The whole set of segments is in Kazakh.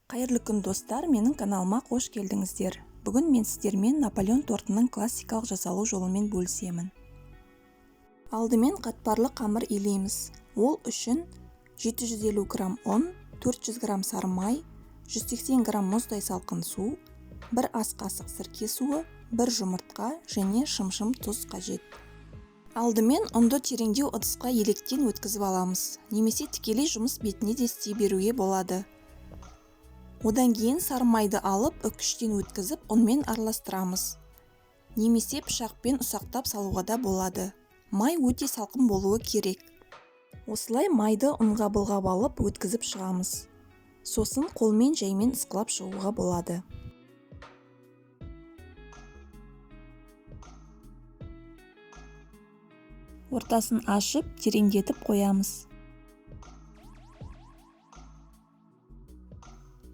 Қайырлы күн достар, менің каналыма қош келдіңіздер. Бүгін мен сіздермен Наполеон тортының классикалық жасалу жолымен бөлісемін. Алдымен қатпарлы қамыр илейміз. Ол үшін 750 грамм ұн, 400 грамм сары май, 180 грамм мұздай салқын су, 1 ас қасық сірке суы, 1 жұмыртқа және шым-шым тұз қажет. Алдымен ұнды тереңдеу ыдысқа електен өткізіп аламыз, немесе тікелей жұмыс бетіне де істей беруге болады. Одан кейін сары майды алып, үккіштен өткізіп, ұнмен араластырамыз. Немесе пышақпен ұсақтап салуға да болады. Май өте салқын болуы керек. Осылай майды ұнға былғап алып, өткізіп шығамыз. Сосын қолмен жаймен ысқылап шығуға болады. Ортасын ашып, тереңдетіп қоямыз.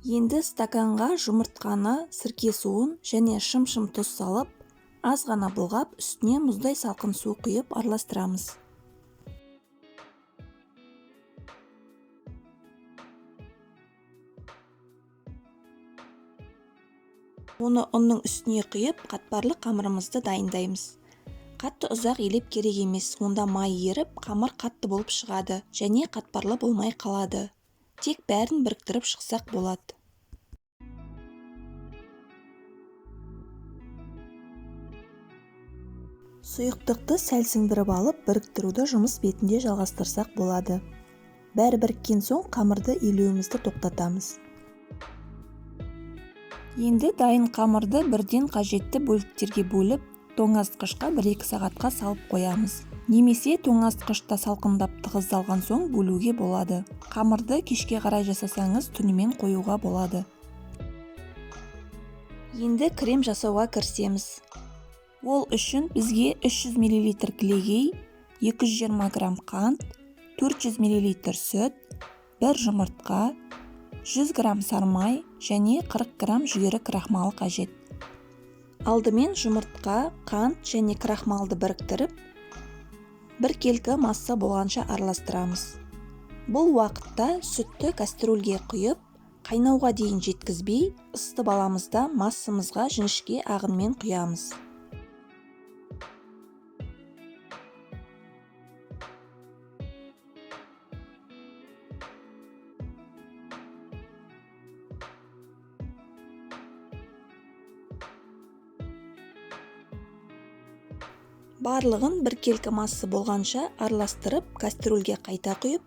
Енді стаканға жұмыртқаны, сірке суын және шым-шым тұз салып, аз ғана былғап, үстіне мұздай салқын су құйып араластырамыз. Оны ұнның үстіне құйып, қатпарлы қамырымызды дайындаймыз. Қатты ұзақ илеп керек емес, онда май еріп, қамыр қатты болып шығады және қатпарлы болмай қалады. Тек бәрін біріктіріп шықсақ болады. Сұйықтықты сәл сіңдіріп алып, біріктіруді жұмыс бетінде жалғастырсақ болады. Бәрі біріккен соң қамырды илеуімізді тоқтатамыз. Енді дайын қамырды бірден қажетті бөліктерге бөліп, тоңазытқышқа 1-2 сағатқа салып қоямыз. Немесе тоңазытқышта салқындап тығыздалған соң бөлуге болады. Қамырды кешке қарай жасасаңыз, түнімен қоюға болады. Енді крем жасауға кірісеміз. Ол үшін бізге 300 мл кілегей, 220 грамм қант, 400 мл сүт, 1 жұмыртқа, 100 грамм сары май және 40 грамм жүгері крахмалы қажет. Алдымен жұмыртқа, қант және крахмалды біріктіріп, бір келкі масса болғанша араластырамыз. Бұл уақытта сүтті кастрөлге құйып, қайнауға дейін жеткізбей, ысытып аламыз да массамызға жіңішке ағынмен құямыз. Барлығын бір келкі масса болғанша араластырып, кастрөлге қайта құйып,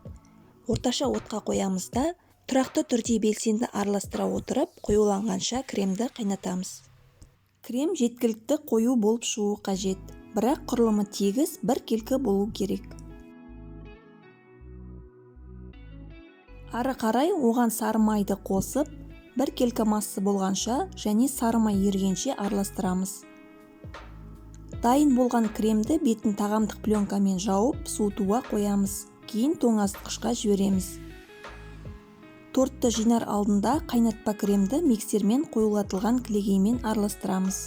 орташа отқа қоямыз да, тұрақты түрде белсенді араластыра отырып, қоюланғанша кремді қайнатамыз. Крем жеткілікті қою болып шығуы қажет, бірақ құрылымы тегіс бір келкі болу керек. Ары қарай оған сары майды қосып, бір келкі масса болғанша және сары май ергенше араластырамыз. Дайын болған кремді бетін тағамдық пленкамен жауып, суытуға қоямыз. Кейін тоңазытқышқа жібереміз. Тортты жинар алдында қайнатпа кремді миксермен қоюлатылған кілегеймен араластырамыз.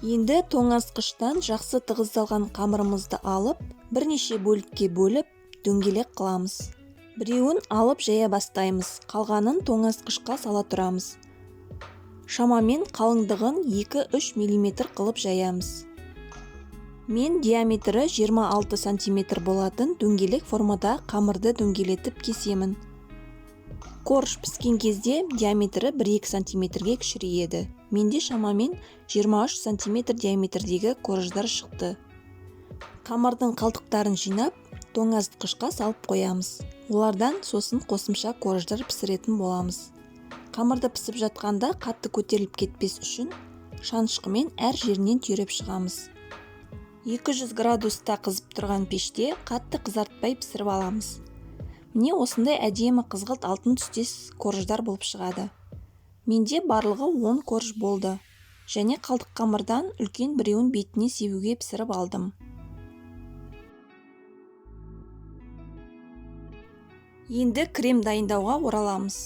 Енді тоңазытқыштан жақсы тығыздалған қамырымызды алып, бірнеше бөлікке бөліп, дөңгелек қыламыз. Біреуін алып жая бастаймыз, қалғанын тоңазытқышқа сала тұрамыз. Шамамен қалыңдығын 2-3 мм қылып жаямыз. Мен диаметрі 26 см болатын дөңгелек формада қамырды дөңгелетіп кесемін. Корж піскен кезде диаметрі 1-2 см-ге кішірейеді. Менде шамамен 23 см диаметрдегі корждар шықты. Қамырдың қалдықтарын жинап, тоңазытқышқа салып қоямыз. Олардан сосын қосымша корждар пісіретін боламыз. Қамырды пісіп жатқанда қатты көтеріліп кетпес үшін шанышқымен әр жерінен түйреп шығамыз. 200 градуста қызып тұрған пеште қатты қызартпай пісіріп аламыз. Міне осындай әдемі қызғылт алтын түстес корждар болып шығады. Менде барлығы 10 корж болды. Және қалдық қамырдан үлкен біреуін бетіне себуге пісіріп алдым. Енді крем дайындауға ораламыз.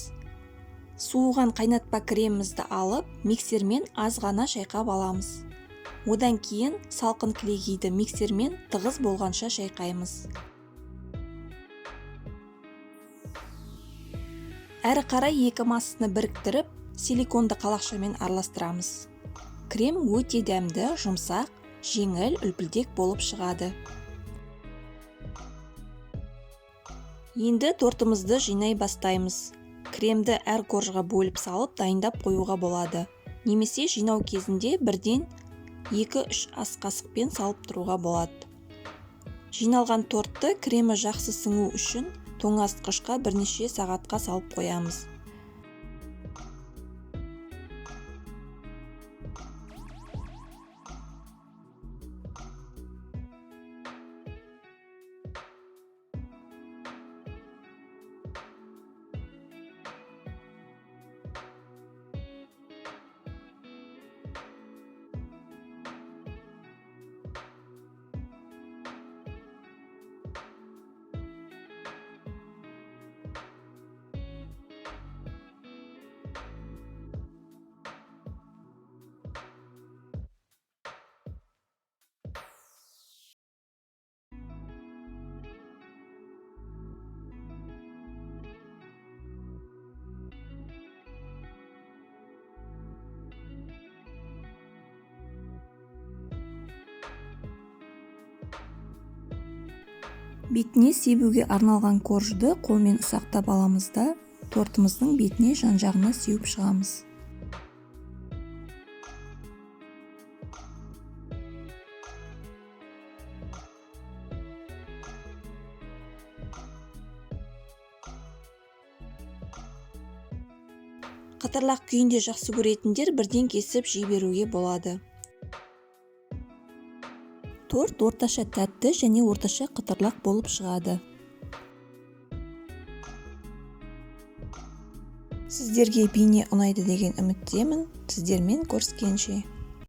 Суыған қайнатпа кремімізді алып, миксермен аз ғана шайқап аламыз. Одан кейін салқын кілегейді миксермен тығыз болғанша шайқаймыз. Әрі қарай екі массаны біріктіріп, силиконды қалақшамен араластырамыз. Крем өте дәмді, жұмсақ, жеңіл, үлпілдек болып шығады. Енді тортымызды жинай бастаймыз. Кремді әр коржға бөліп салып дайындап қоюға болады. Немесе жинау кезінде бірден 2-3 ас қасықпен салып тұруға болады. Жиналған тортты кремі жақсы сіңу үшін тоңазытқышқа бірнеше сағатқа салып қоямыз. Бетіне себуге арналған коржды қолмен ұсақтап аламыз да, тортымыздың бетіне жан-жағына сеуіп шығамыз. Қатарлақ күйінде жақсы көретіндер бірден кесіп жей беруге болады. Торт орташа тәтті және орташа қытырлақ болып шығады. Сіздерге бейне ұнайды деген үміттемін. Сіздермен көріскенше.